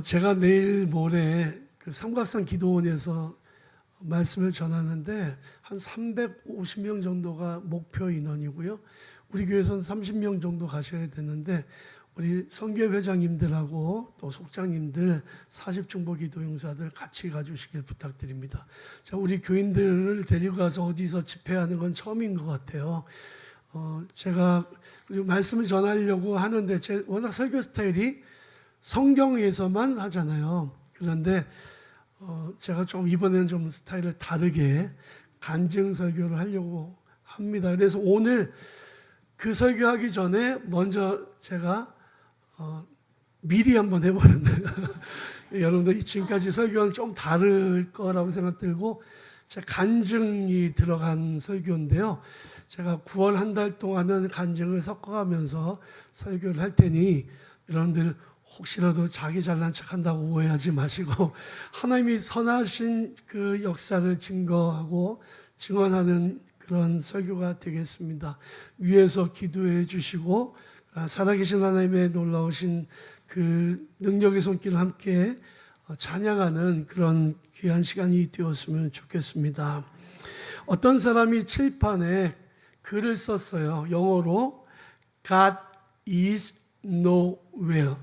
제가 내일 모레 그 삼각산 기도원에서 말씀을 전하는데 한 350명 정도가 목표 인원이고요. 우리 교회에서는 30명 정도 가셔야 되는데 우리 선교 회장님들하고 또 속장님들 40중보 기도용사들 같이 가주시길 부탁드립니다. 자, 우리 교인들을 데리고 가서 어디서 집회하는 건 처음인 것 같아요. 제가 말씀을 전하려고 하는데 제 워낙 설교 스타일이 성경에서만 하잖아요. 그런데 제가 좀 이번에는 좀 스타일을 다르게 간증 설교를 하려고 합니다. 그래서 오늘 그 설교하기 전에 먼저 제가 미리 한번 해보는데 여러분들 지금까지 설교는 좀 다를 거라고 생각 들고 제 간증이 들어간 설교인데요. 제가 9월 한 달 동안은 간증을 섞어가면서 설교를 할 테니 여러분들 혹시라도 자기 잘난 척한다고 오해하지 마시고 하나님이 선하신 그 역사를 증거하고 증언하는 그런 설교가 되겠습니다. 위에서 기도해 주시고 살아계신 하나님의 놀라우신 그 능력의 손길을 함께 찬양하는 그런 귀한 시간이 되었으면 좋겠습니다. 어떤 사람이 칠판에 글을 썼어요. 영어로 God is nowhere.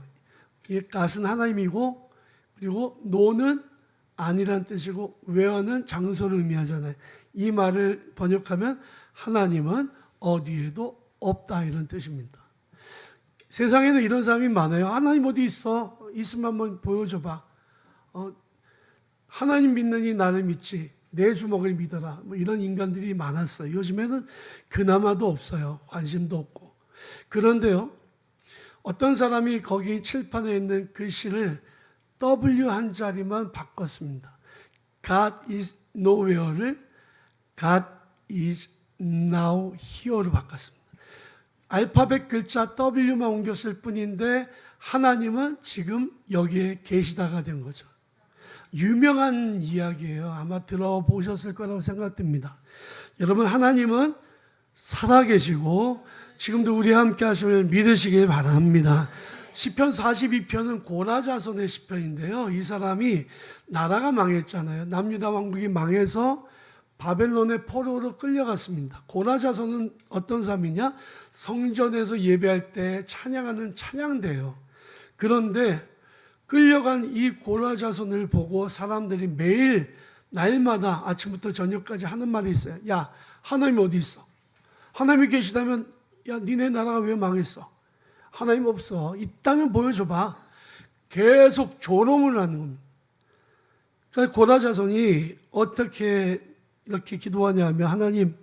이 God은 하나님이고 그리고 no는 아니란 뜻이고 where는 장소를 의미하잖아요. 이 말을 번역하면 하나님은 어디에도 없다 이런 뜻입니다. 세상에는 이런 사람이 많아요. 하나님 어디 있어? 있으면 한번 보여줘봐. 하나님 믿느니 나를 믿지. 내 주먹을 믿어라. 뭐 이런 인간들이 많았어요. 요즘에는 그나마도 없어요. 관심도 없고. 그런데요. 어떤 사람이 거기 칠판에 있는 글씨를 W 한 자리만 바꿨습니다. God is nowhere를 God is now here로 바꿨습니다. 알파벳 글자 W만 옮겼을 뿐인데 하나님은 지금 여기에 계시다가 된 거죠. 유명한 이야기예요. 아마 들어보셨을 거라고 생각됩니다. 여러분 하나님은 살아계시고 지금도 우리와 함께 하시면 믿으시길 바랍니다. 시편 42편은 고라자손의 시편인데요. 이 사람이 나라가 망했잖아요. 남유다 왕국이 망해서 바벨론의 포로로 끌려갔습니다. 고라자손은 어떤 사람이냐? 성전에서 예배할 때 찬양하는 찬양대예요. 그런데 끌려간 이 고라자손을 보고 사람들이 매일 날마다 아침부터 저녁까지 하는 말이 있어요. 야, 하나님 어디 있어? 하나님이 계시다면 야, 니네 나라가 왜 망했어? 하나님 없어. 있다면 보여줘봐. 계속 조롱을 하는 겁니다. 그러니까 고라자손이 어떻게 이렇게 기도하냐 하면 하나님,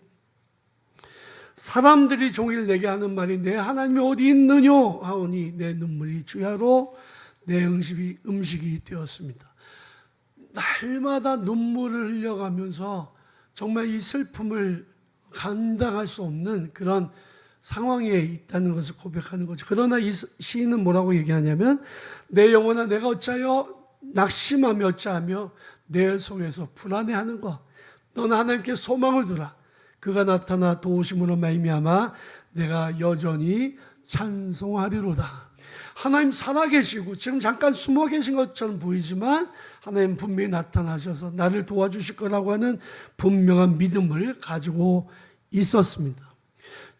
사람들이 종일 내게 하는 말이 내 하나님이 어디 있느냐 하오니 내 눈물이 주야로 내 음식이 되었습니다. 날마다 눈물을 흘려가면서 정말 이 슬픔을 감당할 수 없는 그런 상황에 있다는 것을 고백하는 거죠. 그러나 이 시인은 뭐라고 얘기하냐면 내 영혼아 내가 어찌하여 낙심하며 어찌하며 내 속에서 불안해하는 것. 너는 하나님께 소망을 두라. 그가 나타나 도우심으로 말미암아 내가 여전히 찬송하리로다. 하나님 살아계시고 지금 잠깐 숨어 계신 것처럼 보이지만 하나님 분명히 나타나셔서 나를 도와주실 거라고 하는 분명한 믿음을 가지고 있었습니다.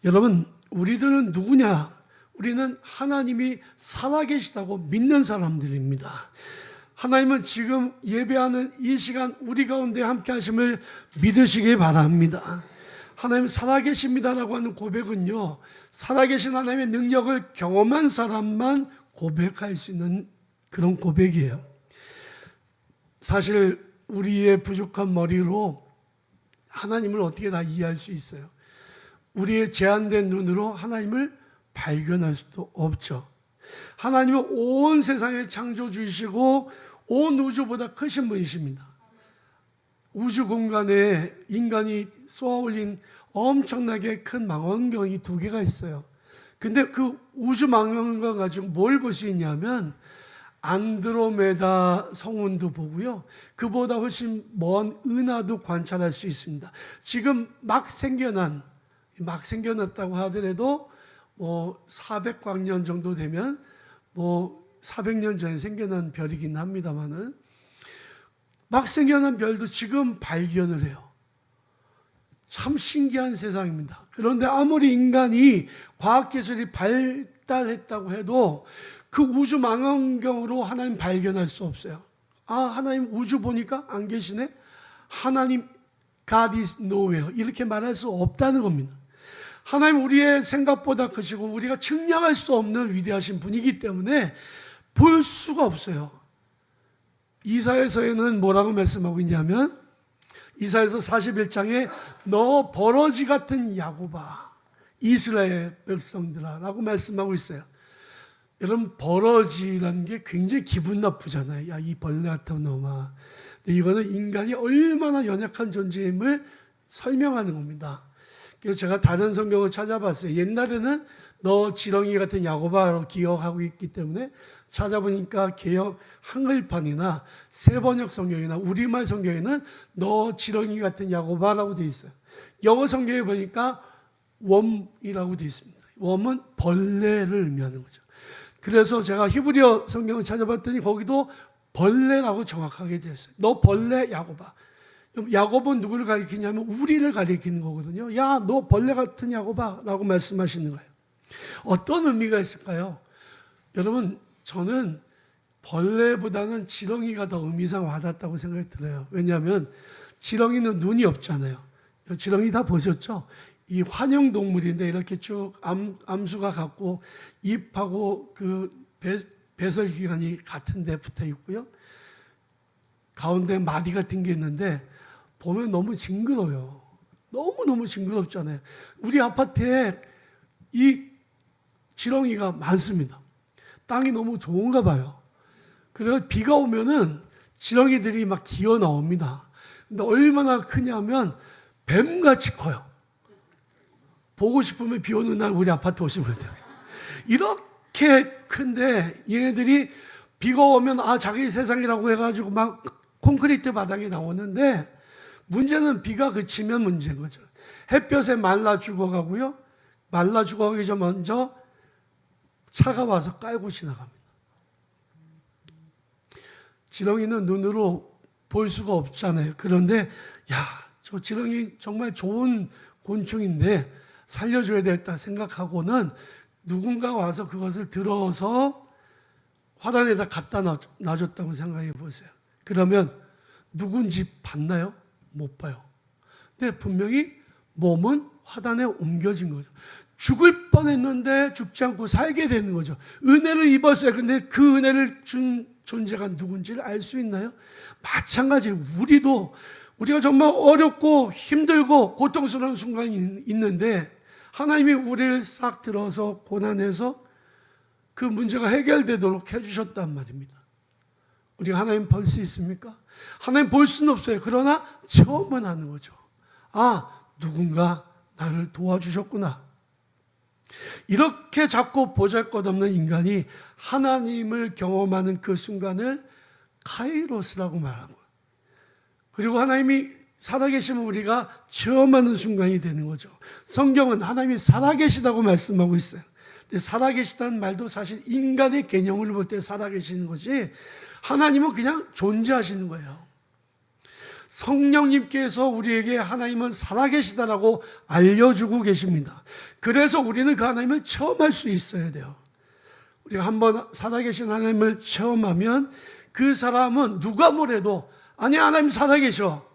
여러분 우리들은 누구냐? 우리는 하나님이 살아계시다고 믿는 사람들입니다. 하나님은 지금 예배하는 이 시간 우리 가운데 함께 하심을 믿으시기 바랍니다. 하나님 살아계십니다라고 하는 고백은요, 살아계신 하나님의 능력을 경험한 사람만 고백할 수 있는 그런 고백이에요. 사실 우리의 부족한 머리로 하나님을 어떻게 다 이해할 수 있어요? 우리의 제한된 눈으로 하나님을 발견할 수도 없죠. 하나님은 온 세상의 창조주이시고 온 우주보다 크신 분이십니다. 우주 공간에 인간이 쏘아올린 엄청나게 큰 망원경이 2개가 있어요. 근데 그 우주 망원경 가지고 뭘 볼 수 있냐면 안드로메다 성운도 보고요. 그보다 훨씬 먼 은하도 관찰할 수 있습니다. 지금 막 생겨났다고 하더라도 400광년 정도 되면 400년 전에 생겨난 별이긴 합니다만은 막 생겨난 별도 지금 발견을 해요. 참 신기한 세상입니다. 그런데 아무리 인간이 과학기술이 발달했다고 해도 그 우주 망원경으로 하나님 발견할 수 없어요. 아, 하나님 우주 보니까 안 계시네? 하나님 God is nowhere 이렇게 말할 수 없다는 겁니다. 하나님 우리의 생각보다 크시고 우리가 측량할 수 없는 위대하신 분이기 때문에 볼 수가 없어요. 이사야서에는 뭐라고 말씀하고 있냐면 이사야서 41장에 너 버러지 같은 야곱아 이스라엘 백성들아 라고 말씀하고 있어요. 여러분 버러지라는 게 굉장히 기분 나쁘잖아요. 야, 이 벌레 같은 놈아. 근데 이거는 인간이 얼마나 연약한 존재임을 설명하는 겁니다. 그래서 제가 다른 성경을 찾아봤어요. 옛날에는 너 지렁이 같은 야곱아로 기억하고 있기 때문에 찾아보니까 개역 한글판이나 세번역 성경이나 우리말 성경에는 너 지렁이 같은 야곱아라고 되어 있어요. 영어 성경에 보니까 웜이라고 되어 있습니다. 웜은 벌레를 의미하는 거죠. 그래서 제가 히브리어 성경을 찾아봤더니 거기도 벌레라고 정확하게 되어 있어요. 너 벌레 야곱아. 야곱은 누구를 가리키냐면 우리를 가리키는 거거든요. 야, 너 벌레 같은 야곱아 라고 말씀하시는 거예요. 어떤 의미가 있을까요? 여러분, 저는 벌레보다는 지렁이가 더 의미상 와닿았다고 생각이 들어요. 왜냐하면 지렁이는 눈이 없잖아요. 지렁이 다 보셨죠? 이 환영동물인데 이렇게 쭉 암수가 갖고 잎하고 그 배설기관이 같은 데 붙어 있고요. 가운데 마디 같은 게 있는데 보면 너무 징그러워요. 너무너무 징그럽잖아요. 우리 아파트에 이 지렁이가 많습니다. 땅이 너무 좋은가 봐요. 그래서 비가 오면은 지렁이들이 막 기어 나옵니다. 근데 얼마나 크냐면 뱀같이 커요. 보고 싶으면 비 오는 날 우리 아파트 오시면 돼요. 이렇게 큰데 얘네들이 비가 오면 아 자기 세상이라고 해가지고 막 콘크리트 바닥에 나오는데 문제는 비가 그치면 문제인 거죠. 햇볕에 말라 죽어가고요. 말라 죽어가기 전 먼저 차가 와서 깔고 지나갑니다. 지렁이는 눈으로 볼 수가 없잖아요. 그런데 야, 저 지렁이 정말 좋은 곤충인데 살려줘야 되겠다 생각하고는 누군가 와서 그것을 들어서 화단에다 갖다 놔줬다고 생각해 보세요. 그러면 누군지 봤나요? 못 봐요. 근데 분명히 몸은 화단에 옮겨진 거죠. 죽을 뻔했는데 죽지 않고 살게 되는 거죠. 은혜를 입었어요. 근데 그 은혜를 준 존재가 누군지를 알 수 있나요? 마찬가지예요. 우리가 정말 어렵고 힘들고 고통스러운 순간이 있는데 하나님이 우리를 싹 들어서 고난해서 그 문제가 해결되도록 해주셨단 말입니다. 우리가 하나님 볼 수 있습니까? 하나님 볼 수는 없어요. 그러나 처음은 하는 거죠. 아, 누군가 나를 도와주셨구나. 이렇게 자꾸 보잘것없는 인간이 하나님을 경험하는 그 순간을 카이로스라고 말하고, 그리고 하나님이 살아계시면 우리가 체험하는 순간이 되는 거죠. 성경은 하나님이 살아계시다고 말씀하고 있어요. 근데 살아계시다는 말도 사실 인간의 개념을 볼 때 살아계시는 거지, 하나님은 그냥 존재하시는 거예요. 성령님께서 우리에게 하나님은 살아계시다라고 알려주고 계십니다. 그래서 우리는 그 하나님을 체험할 수 있어야 돼요. 우리가 한번 살아계신 하나님을 체험하면 그 사람은 누가 뭐래도 아니 하나님 살아계셔,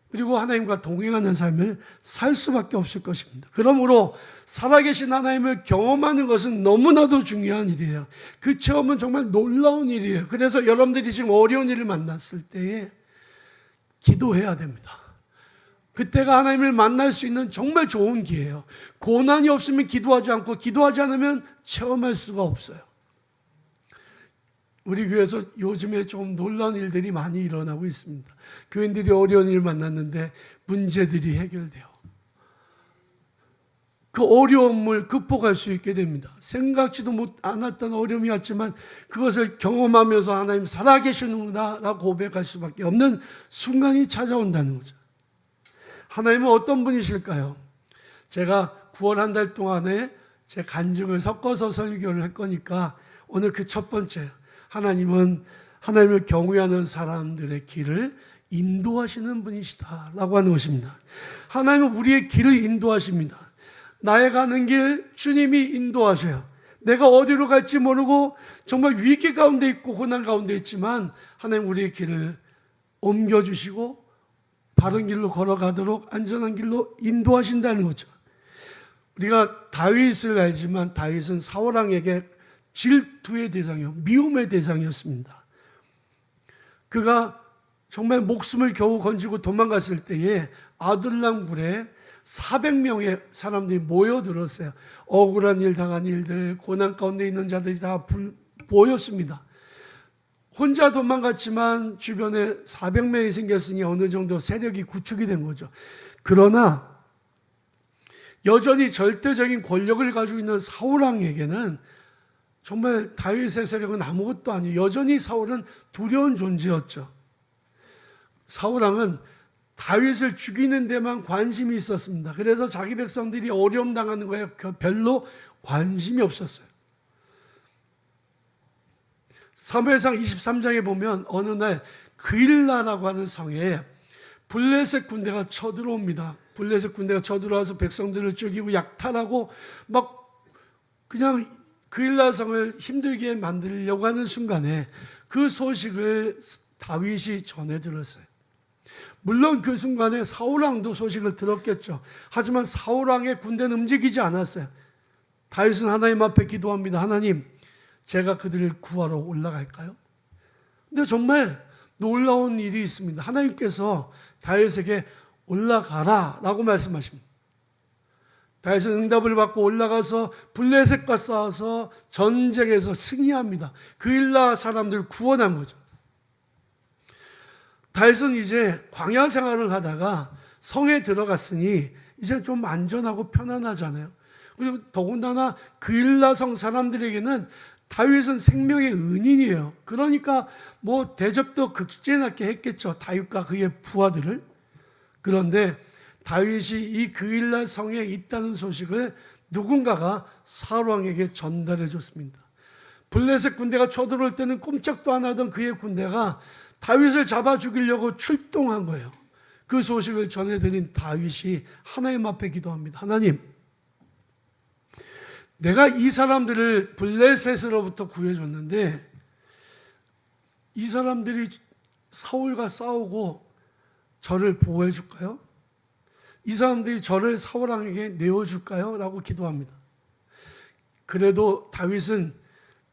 그리고 하나님과 동행하는 삶을 살 수밖에 없을 것입니다. 그러므로 살아계신 하나님을 경험하는 것은 너무나도 중요한 일이에요. 그 체험은 정말 놀라운 일이에요. 그래서 여러분들이 지금 어려운 일을 만났을 때에 기도해야 됩니다. 그때가 하나님을 만날 수 있는 정말 좋은 기회예요. 고난이 없으면 기도하지 않고 기도하지 않으면 체험할 수가 없어요. 우리 교회에서 요즘에 좀 놀라운 일들이 많이 일어나고 있습니다. 교인들이 어려운 일을 만났는데 문제들이 해결돼요. 그 어려움을 극복할 수 있게 됩니다. 생각지도 않았던 어려움이 왔지만 그것을 경험하면서 하나님 살아계시는구나 라고 고백할 수밖에 없는 순간이 찾아온다는 거죠. 하나님은 어떤 분이실까요? 제가 9월 한 달 동안에 제 간증을 섞어서 설교를 할 거니까 오늘 그 첫 번째, 하나님은 하나님을 경외하는 사람들의 길을 인도하시는 분이시다라고 하는 것입니다. 하나님은 우리의 길을 인도하십니다. 나의 가는 길 주님이 인도하셔요. 내가 어디로 갈지 모르고 정말 위기 가운데 있고 고난 가운데 있지만 하나님 우리의 길을 옮겨주시고 바른 길로 걸어가도록 안전한 길로 인도하신다는 거죠. 우리가 다윗을 알지만 다윗은 사울왕에게 질투의 대상이요, 미움의 대상이었습니다. 그가 정말 목숨을 겨우 건지고 도망갔을 때에 아둘람 굴에 400명의 사람들이 모여들었어요. 억울한 일 당한 일들, 고난 가운데 있는 자들이 다 모였습니다. 혼자 도망갔지만 주변에 400명이 생겼으니 어느 정도 세력이 구축이 된 거죠. 그러나 여전히 절대적인 권력을 가지고 있는 사울왕에게는 정말 다윗의 세력은 아무것도 아니에요. 여전히 사울은 두려운 존재였죠. 사울왕은 다윗을 죽이는 데만 관심이 있었습니다. 그래서 자기 백성들이 어려움 당하는 거에 별로 관심이 없었어요. 사무엘상 23장에 보면 어느 날 그일라라고 하는 성에 블레셋 군대가 쳐들어옵니다. 블레셋 군대가 쳐들어와서 백성들을 죽이고 약탈하고 막 그냥 그일라 성을 힘들게 만들려고 하는 순간에 그 소식을 다윗이 전해 들었어요. 물론 그 순간에 사울왕도 소식을 들었겠죠. 하지만 사울왕의 군대는 움직이지 않았어요. 다윗은 하나님 앞에 기도합니다. 하나님, 제가 그들을 구하러 올라갈까요? 근데 정말 놀라운 일이 있습니다. 하나님께서 다윗에게 올라가라 라고 말씀하십니다. 다윗은 응답을 받고 올라가서 블레셋과 싸워서 전쟁에서 승리합니다. 그일라 사람들을 구원한 거죠. 다윗은 이제 광야 생활을 하다가 성에 들어갔으니 이제 좀 안전하고 편안하잖아요. 그리고 더군다나 그일라 성 사람들에게는 다윗은 생명의 은인이에요. 그러니까 뭐 대접도 극진하게 했겠죠. 다윗과 그의 부하들을. 그런데 다윗이 이 그일라 성에 있다는 소식을 누군가가 사울왕에게 전달해 줬습니다. 블레셋 군대가 쳐들어올 때는 꼼짝도 안 하던 그의 군대가 다윗을 잡아 죽이려고 출동한 거예요. 그 소식을 전해드린 다윗이 하나님 앞에 기도합니다. 하나님, 내가 이 사람들을 블레셋으로부터 구해줬는데 이 사람들이 사울과 싸우고 저를 보호해 줄까요? 이 사람들이 저를 사울왕에게 내어줄까요? 라고 기도합니다. 그래도 다윗은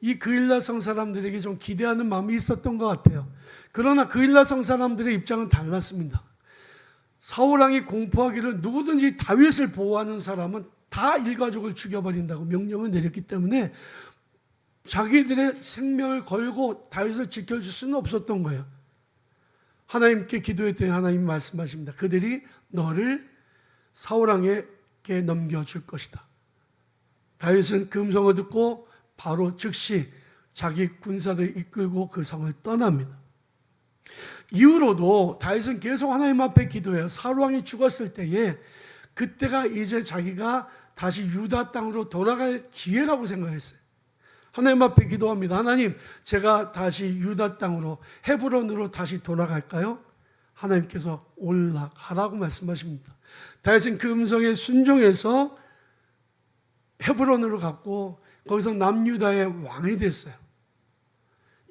이 그일라 성 사람들에게 좀 기대하는 마음이 있었던 것 같아요. 그러나 그일라 성 사람들의 입장은 달랐습니다. 사울왕이 공포하기를 누구든지 다윗을 보호하는 사람은 다 일가족을 죽여버린다고 명령을 내렸기 때문에 자기들의 생명을 걸고 다윗을 지켜줄 수는 없었던 거예요. 하나님께 기도했더니 하나님이 말씀하십니다. 그들이 너를 사울왕에게 넘겨줄 것이다. 다윗은 그 음성을 듣고 바로 즉시 자기 군사들 이끌고 그 성을 떠납니다. 이후로도 다윗은 계속 하나님 앞에 기도해요. 사울왕이 죽었을 때에 그때가 이제 자기가 다시 유다 땅으로 돌아갈 기회라고 생각했어요. 하나님 앞에 기도합니다. 하나님, 제가 다시 유다 땅으로 헤브론으로 다시 돌아갈까요? 하나님께서 올라가라고 말씀하십니다. 다윗은 그 음성에 순종해서 헤브론으로 갔고 거기서 남유다의 왕이 됐어요.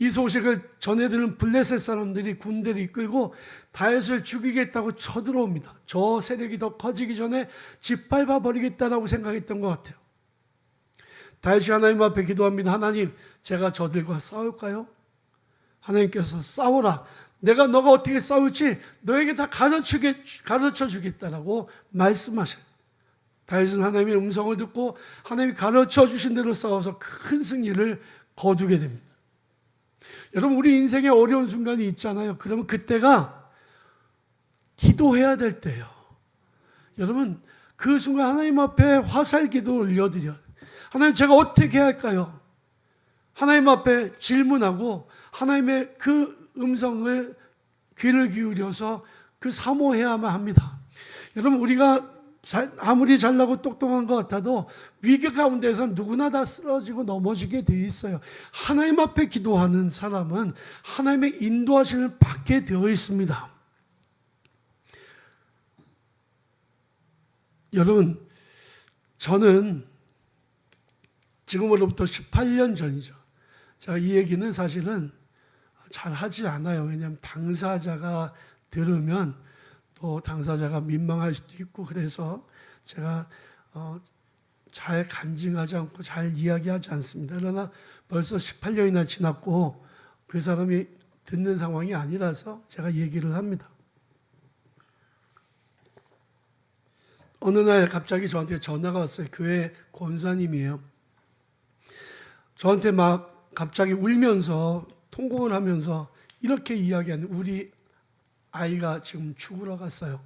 이 소식을 전해들은 블레셋 사람들이 군대를 이끌고 다윗을 죽이겠다고 쳐들어옵니다. 저 세력이 더 커지기 전에 짓밟아 버리겠다라고 생각했던 것 같아요. 다윗이 하나님 앞에 기도합니다. 하나님, 제가 저들과 싸울까요? 하나님께서 싸우라. 내가 너가 어떻게 싸울지 너에게 다 가르쳐 주겠다라고 말씀하셔요. 다윗은 하나님의 음성을 듣고 하나님이 가르쳐 주신 대로 싸워서 큰 승리를 거두게 됩니다. 여러분, 우리 인생에 어려운 순간이 있잖아요. 그러면 그때가 기도해야 될 때예요. 여러분, 그 순간 하나님 앞에 화살 기도 올려드려요. 하나님, 제가 어떻게 해야 할까요? 하나님 앞에 질문하고 하나님의 그 음성을 귀를 기울여서 그 사모해야만 합니다. 여러분, 우리가 아무리 잘나고 똑똑한 것 같아도 위기 가운데서 누구나 다 쓰러지고 넘어지게 돼 있어요. 하나님 앞에 기도하는 사람은 하나님의 인도하심을 받게 되어 있습니다. 여러분, 저는 지금으로부터 18년 전이죠. 제가 이 얘기는 사실은 잘 하지 않아요. 왜냐하면 당사자가 들으면 또 당사자가 민망할 수도 있고, 그래서 제가 잘 간증하지 않고 잘 이야기하지 않습니다. 그러나 벌써 18년이나 지났고 그 사람이 듣는 상황이 아니라서 제가 얘기를 합니다. 어느 날 갑자기 저한테 전화가 왔어요. 교회 권사님이에요. 저한테 막 갑자기 울면서 통곡을 하면서 이렇게 이야기하는, 우리 아이가 지금 죽으러 갔어요.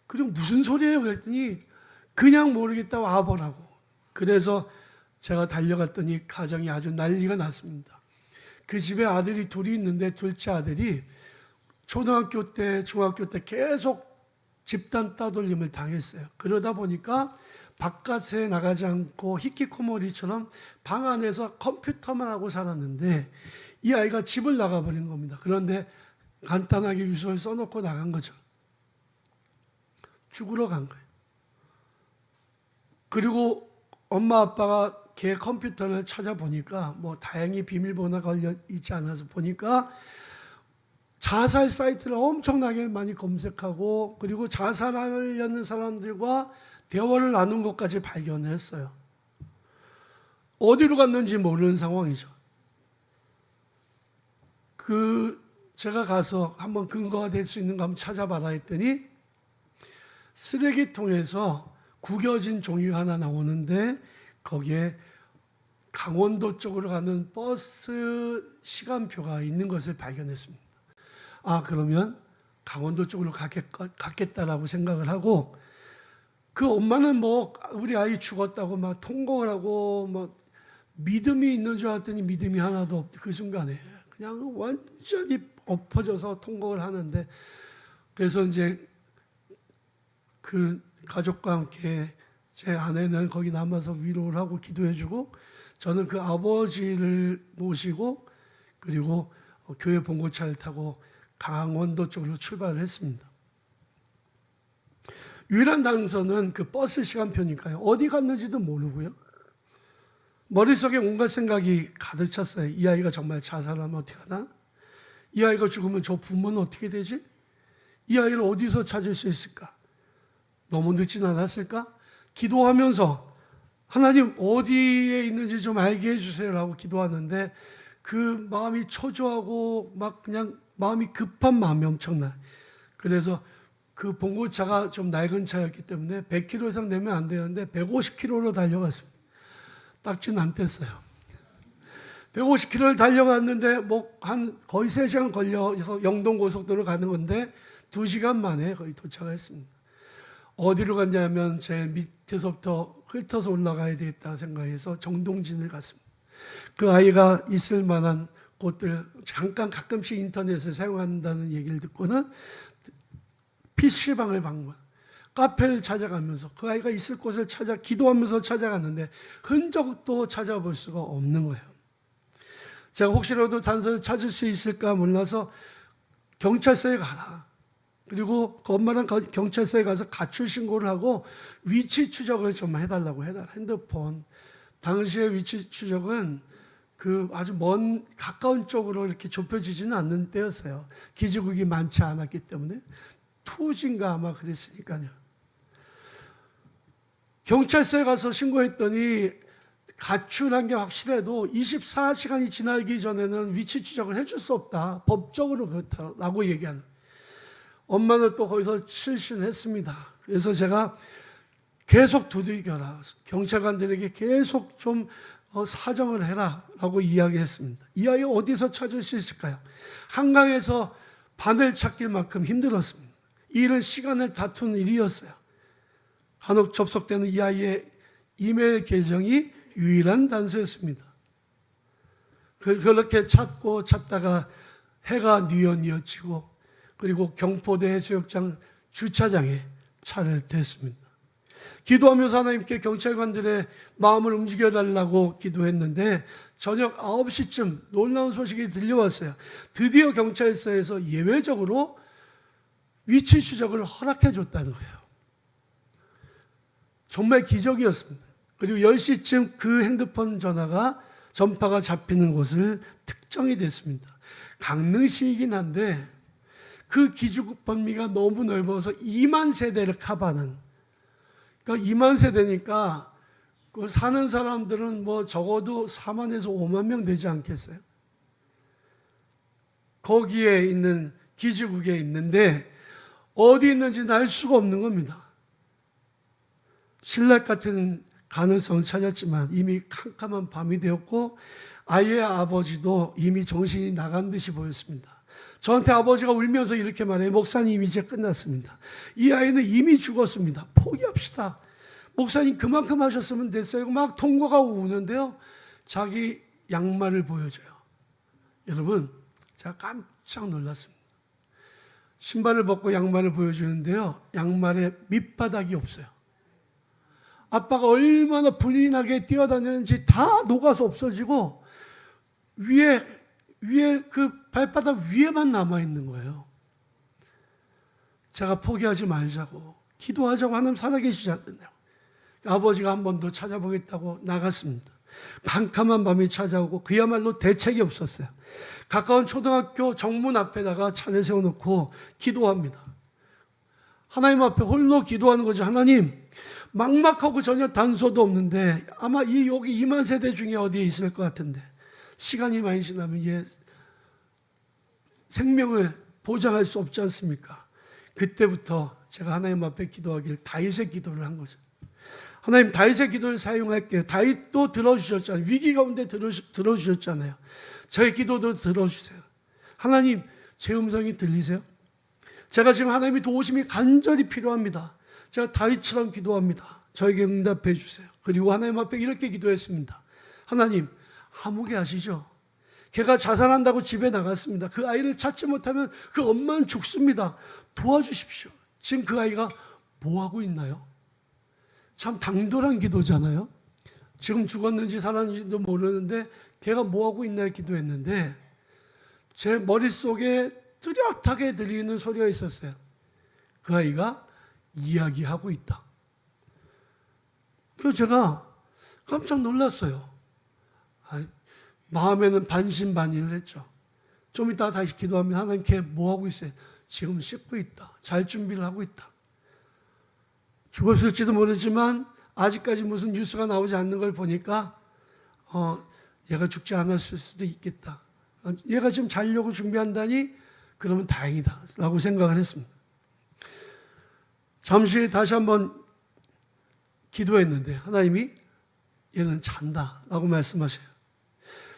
그리고 무슨 소리예요? 그랬더니 그냥 모르겠다 와보라고. 그래서 제가 달려갔더니 가정이 아주 난리가 났습니다. 그 집에 아들이 둘이 있는데 둘째 아들이 초등학교 때 중학교 때 계속 집단 따돌림을 당했어요. 그러다 보니까 바깥에 나가지 않고 히키코모리처럼 방 안에서 컴퓨터만 하고 살았는데 이 아이가 집을 나가버린 겁니다. 그런데 간단하게 유서를 써놓고 나간 거죠. 죽으러 간 거예요. 그리고 엄마 아빠가 걔 컴퓨터를 찾아보니까 뭐 다행히 비밀번호가 걸려 있지 않아서 보니까 자살 사이트를 엄청나게 많이 검색하고 그리고 자살하려는 사람들과 대화를 나눈 것까지 발견했어요. 어디로 갔는지 모르는 상황이죠. 제가 가서 한번 근거가 될 수 있는 거 한번 찾아봐라 했더니 쓰레기통에서 구겨진 종이가 하나 나오는데 거기에 강원도 쪽으로 가는 버스 시간표가 있는 것을 발견했습니다. 아, 그러면 강원도 쪽으로 갔겠다라고 생각을 하고, 그 엄마는 뭐 우리 아이 죽었다고 막 통곡을 하고 뭐 믿음이 있는 줄 알았더니 믿음이 하나도 없고 그 순간에 그냥 완전히 엎어져서 통곡을 하는데, 그래서 이제 그 가족과 함께 제 아내는 거기 남아서 위로를 하고 기도해주고, 저는 그 아버지를 모시고 그리고 교회 봉고차를 타고 강원도 쪽으로 출발을 했습니다. 유일한 단서는 그 버스 시간표니까요. 어디 갔는지도 모르고요. 머릿속에 온갖 생각이 가득 찼어요. 이 아이가 정말 자살하면 어떻게 하나? 이 아이가 죽으면 저 부모는 어떻게 되지? 이 아이를 어디서 찾을 수 있을까? 너무 늦진 않았을까? 기도하면서 하나님 어디에 있는지 좀 알게 해주세요라고 기도하는데 그 마음이 초조하고 막 그냥 마음이 급한 마음이 엄청나요. 그래서 그 봉고차가 좀 낡은 차였기 때문에 100km 이상 내면 안 되는데 150km로 달려갔습니다. 딱지는 안 뗐어요. 150km를 달려갔는데 뭐 한 거의 3시간 걸려서 영동고속도로 가는 건데 2시간 만에 거의 도착했습니다. 어디로 갔냐면 제 밑에서부터 훑어서 올라가야 되겠다 생각해서 정동진을 갔습니다. 그 아이가 있을 만한 곳들 잠깐 가끔씩 인터넷을 사용한다는 얘기를 듣고는 PC방을 방문, 카페를 찾아가면서 그 아이가 있을 곳을 기도하면서 찾아갔는데 흔적도 찾아볼 수가 없는 거예요. 제가 혹시라도 단서를 찾을 수 있을까 몰라서 경찰서에 가라. 그리고 그 엄마랑 경찰서에 가서 가출 신고를 하고 위치 추적을 좀 해달라고 핸드폰. 당시의 위치 추적은 그 아주 먼 가까운 쪽으로 이렇게 좁혀지지는 않는 때였어요. 기지국이 많지 않았기 때문에 2G인가 아마 그랬으니까요. 경찰서에 가서 신고했더니 가출한 게 확실해도 24시간이 지나기 전에는 위치 추적을 해줄 수 없다. 법적으로 그렇다라고 얘기하는. 엄마는 또 거기서 실신했습니다. 그래서 제가 계속 두들겨라. 경찰관들에게 계속 좀 사정을 해라 라고 이야기했습니다. 이 아이 어디서 찾을 수 있을까요? 한강에서 바늘 찾기만큼 힘들었습니다. 이 일은 시간을 다툰 일이었어요. 간혹 접속되는 이 아이의 이메일 계정이 유일한 단서였습니다. 그렇게 찾다가 해가 뉘어지고 그리고 경포대 해수욕장 주차장에 차를 댔습니다. 기도하면서 하나님께 경찰관들의 마음을 움직여달라고 기도했는데 저녁 9시쯤 놀라운 소식이 들려왔어요. 드디어 경찰서에서 예외적으로 위치 추적을 허락해 줬다는 거예요. 정말 기적이었습니다. 그리고 10시쯤 그 핸드폰 전파가 잡히는 곳을 특정이 됐습니다. 강릉시이긴 한데 그 기준 범위가 너무 넓어서 2만 세대를 커버하는, 그러니까 2만 세대니까 그 사는 사람들은 뭐 적어도 4만에서 5만 명 되지 않겠어요? 거기에 있는 기지국에 있는데 어디 있는지는 알 수가 없는 겁니다. 신락 같은 가능성을 찾았지만 이미 캄캄한 밤이 되었고 아이의 아버지도 이미 정신이 나간 듯이 보였습니다. 저한테 아버지가 울면서 이렇게 말해요. 목사님 이제 끝났습니다. 이 아이는 이미 죽었습니다. 포기합시다. 목사님 그만큼 하셨으면 됐어요. 막 통과가 우는데요. 자기 양말을 보여줘요. 여러분 제가 깜짝 놀랐습니다. 신발을 벗고 양말을 보여주는데요. 양말에 밑바닥이 없어요. 아빠가 얼마나 불이 나게 뛰어다녔는지 다 녹아서 없어지고 위에 그 발바닥 위에만 남아있는 거예요. 제가 포기하지 말자고 기도하자고 하나님 살아계시지 않느냐고 아버지가 한 번 더 찾아보겠다고 나갔습니다. 캄캄한 밤이 찾아오고 그야말로 대책이 없었어요. 가까운 초등학교 정문 앞에다가 차를 세워놓고 기도합니다. 하나님 앞에 홀로 기도하는 거죠. 하나님 막막하고 전혀 단서도 없는데 아마 여기 2만 세대 중에 어디에 있을 것 같은데 시간이 많이 지나면 얘 생명을 보장할 수 없지 않습니까? 그때부터 제가 하나님 앞에 기도하길 다윗의 기도를 한 거죠. 하나님 다윗의 기도를 사용할게요. 다윗도 들어주셨잖아요. 위기 가운데 들어주셨잖아요. 저의 기도도 들어주세요. 하나님 제 음성이 들리세요? 제가 지금 하나님의 도우심이 간절히 필요합니다. 제가 다윗처럼 기도합니다. 저에게 응답해 주세요. 그리고 하나님 앞에 이렇게 기도했습니다. 하나님 아무개 아시죠? 걔가 자살한다고 집에 나갔습니다. 그 아이를 찾지 못하면 그 엄마는 죽습니다. 도와주십시오. 지금 그 아이가 뭐 하고 있나요? 참 당돌한 기도잖아요. 지금 죽었는지 살았는지도 모르는데 걔가 뭐 하고 있나 기도했는데 제 머릿속에 뚜렷하게 들리는 소리가 있었어요. 그 아이가 이야기하고 있다. 그래서 제가 깜짝 놀랐어요. 마음에는 반신반의를 했죠. 좀 이따 다시 기도하면 하나님 걔 뭐 하고 있어요? 지금 씻고 있다. 잘 준비를 하고 있다. 죽었을지도 모르지만 아직까지 무슨 뉴스가 나오지 않는 걸 보니까 얘가 죽지 않았을 수도 있겠다. 얘가 지금 자려고 준비한다니 그러면 다행이다 라고 생각을 했습니다. 잠시 다시 한번 기도했는데 하나님이 얘는 잔다 라고 말씀하셔요.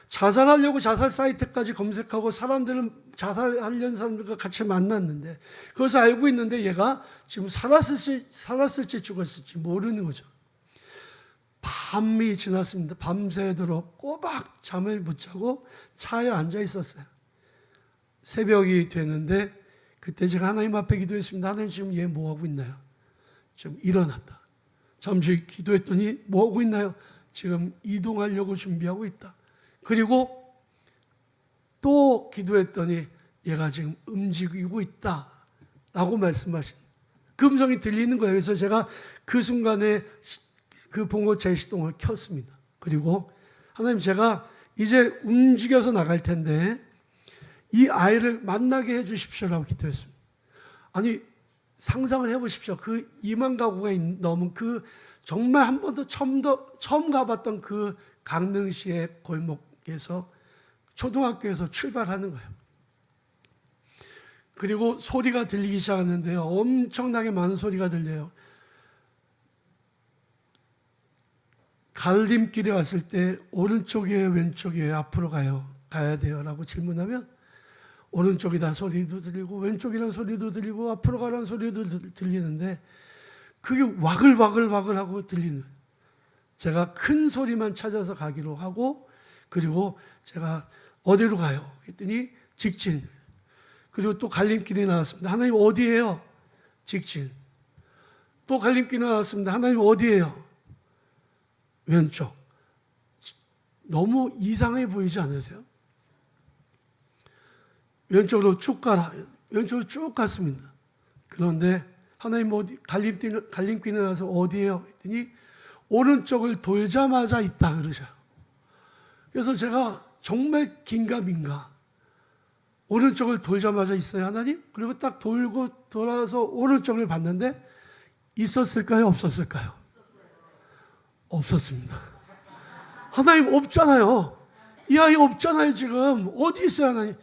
자살하려고 자살 사이트까지 검색하고 사람들은 자살하려는 사람들과 같이 만났는데 그것을 알고 있는데 얘가 지금 살았을지 죽었을지 모르는 거죠. 밤이 지났습니다. 밤새도록 꼬박 잠을 못 자고 차에 앉아 있었어요. 새벽이 되는데 그때 제가 하나님 앞에 기도했습니다. 하나님 지금 얘 뭐하고 있나요? 지금 일어났다. 잠시 기도했더니 뭐하고 있나요? 지금 이동하려고 준비하고 있다. 그리고 또 기도했더니 얘가 지금 움직이고 있다 라고 말씀하신 그 음성이 들리는 거예요. 그래서 제가 그 순간에 그 봉고 제시동을 켰습니다. 그리고 하나님 제가 이제 움직여서 나갈 텐데 이 아이를 만나게 해 주십시오라고 기도했습니다. 아니 상상을 해보십시오. 그 2만 가구가 넘은 그 정말 한 번도 처음 가봤던 그 강릉시의 골목에서 초등학교에서 출발하는 거예요. 그리고 소리가 들리기 시작하는데요. 엄청나게 많은 소리가 들려요. 갈림길에 왔을 때 오른쪽이에요, 왼쪽이에요, 앞으로 가야 돼요 라고 질문하면 오른쪽이다 소리도 들리고 왼쪽이라는 소리도 들리고 앞으로 가라는 소리도 들리는데 그게 와글와글 하고 들리는, 제가 큰 소리만 찾아서 가기로 하고 그리고 제가 어디로 가요? 했더니 직진. 그리고 또 갈림길이 나왔습니다. 하나님 어디예요? 직진. 또 갈림길이 나왔습니다. 하나님 어디예요? 왼쪽. 너무 이상해 보이지 않으세요? 왼쪽으로 쭉 가라. 왼쪽으로 쭉 갔습니다. 그런데 하나님 어디 갈림길이 나서 어디예요? 했더니 오른쪽을 돌자마자 있다 그러셔요. 그래서 제가 정말 긴가민가 오른쪽을 돌자마자 있어요 하나님? 그리고 딱 돌고 돌아서 오른쪽을 봤는데 있었을까요? 없었을까요? 없었습니다. 하나님 없잖아요. 이 아이 없잖아요 지금. 어디 있어요 하나님?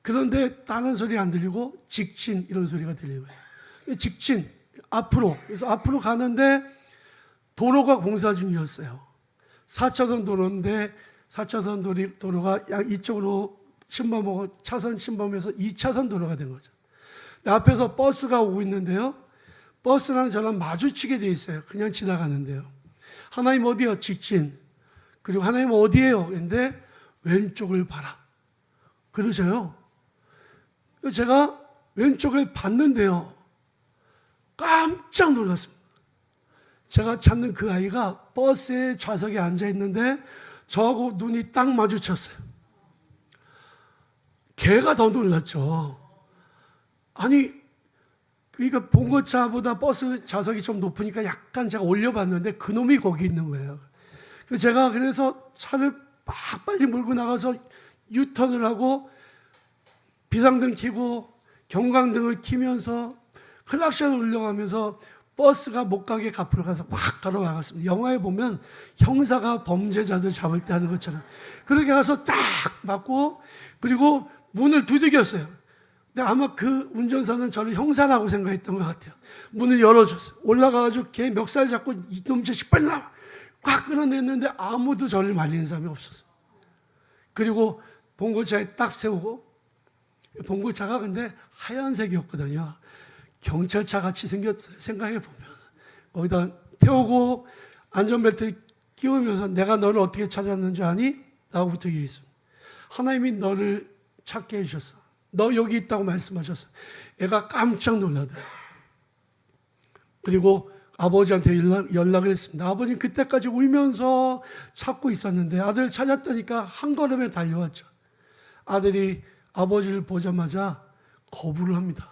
그런데 다른 소리 안 들리고 직진 이런 소리가 들리는 거예요. 직진 앞으로. 그래서 앞으로 가는데 도로가 공사 중이었어요. 4차선 도로인데 4차선 도로가 이쪽으로 침범하고 차선 침범해서 2차선 도로가 된 거죠. 앞에서 버스가 오고 있는데요. 버스랑 저랑 마주치게 돼 있어요. 그냥 지나가는데요. 하나님 어디요? 직진. 그리고 하나님 어디예요? 근데 왼쪽을 봐라. 그러셔요. 제가 왼쪽을 봤는데요. 깜짝 놀랐습니다. 제가 찾는 그 아이가 버스의 좌석에 앉아 있는데 저하고 눈이 딱 마주쳤어요. 걔가 더 놀랐죠. 아니, 그러니까 봉고차보다 버스 좌석이 좀 높으니까 약간 제가 올려봤는데 그놈이 거기 있는 거예요. 제가 그래서 차를 막 빨리 몰고 나가서 유턴을 하고 비상등 켜고 경광등을 켜면서 클락션을 울려가면서 버스가 못 가게 앞으로 가서 확 가로막았습니다. 영화에 보면 형사가 범죄자들 잡을 때 하는 것처럼 그렇게 가서 딱 막고 그리고 문을 두들겼어요. 근데 아마 그 운전사는 저를 형사라고 생각했던 것 같아요. 문을 열어줬어요. 올라가가지고 걔 멱살 잡고 이놈 자식 빨리 나와! 꽉 끌어냈는데 아무도 저를 말리는 사람이 없었어요. 그리고 봉고차에 딱 세우고 봉고차가 근데 하얀색이었거든요. 경찰차 같이 생겼어요. 생각해보면 거기다 태우고 안전벨트 끼우면서 내가 너를 어떻게 찾았는지 아니? 라고부터 얘기했습니다. 하나님이 너를 찾게 해주셨어. 너 여기 있다고 말씀하셨어. 애가 깜짝 놀라더라고요. 그리고 아버지한테 연락을 했습니다. 아버지는 그때까지 울면서 찾고 있었는데 아들을 찾았다니까 한 걸음에 달려왔죠. 아들이 아버지를 보자마자 거부를 합니다.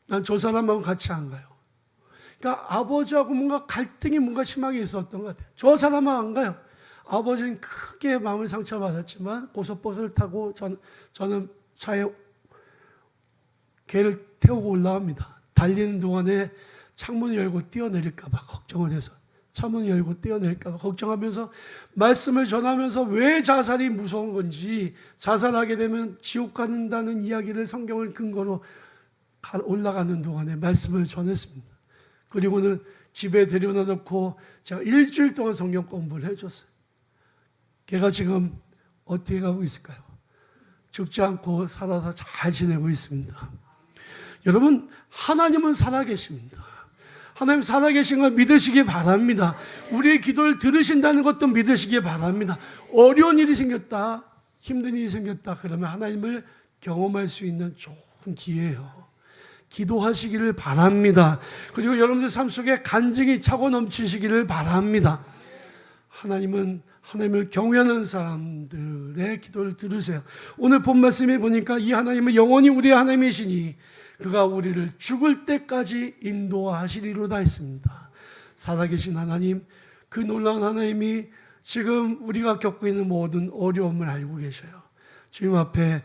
난 저 사람하고 같이 안 가요. 그러니까 아버지하고 뭔가 갈등이 뭔가 심하게 있었던 것 같아요. 저 사람하고 안 가요. 아버지는 크게 마음을 상처받았지만 고속버스를 타고 저는 차에 걔를 태우고 올라갑니다. 달리는 동안에 창문을 열고 뛰어내릴까 봐 걱정을 해서 창문을 열고 뛰어내릴까 봐 걱정하면서 말씀을 전하면서 왜 자살이 무서운 건지 자살하게 되면 지옥 가는다는 이야기를 성경을 근거로 올라가는 동안에 말씀을 전했습니다. 그리고는 집에 데려다 놓고 제가 일주일 동안 성경 공부를 해줬어요. 걔가 지금 어떻게 가고 있을까요? 죽지 않고 살아서 잘 지내고 있습니다. 여러분, 하나님은 살아계십니다. 하나님 살아계신 걸 믿으시기 바랍니다. 우리의 기도를 들으신다는 것도 믿으시기 바랍니다. 어려운 일이 생겼다, 힘든 일이 생겼다 그러면 하나님을 경험할 수 있는 좋은 기회예요. 기도하시기를 바랍니다. 그리고 여러분들 삶 속에 간증이 차고 넘치시기를 바랍니다. 하나님은 하나님을 경외하는 사람들의 기도를 들으세요. 오늘 본 말씀에 보니까 이 하나님은 영원히 우리의 하나님이시니 그가 우리를 죽을 때까지 인도하시리로다 했습니다. 살아계신 하나님, 그 놀라운 하나님이 지금 우리가 겪고 있는 모든 어려움을 알고 계셔요. 주님 앞에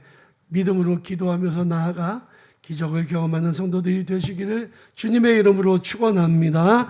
믿음으로 기도하면서 나아가 기적을 경험하는 성도들이 되시기를 주님의 이름으로 축원합니다.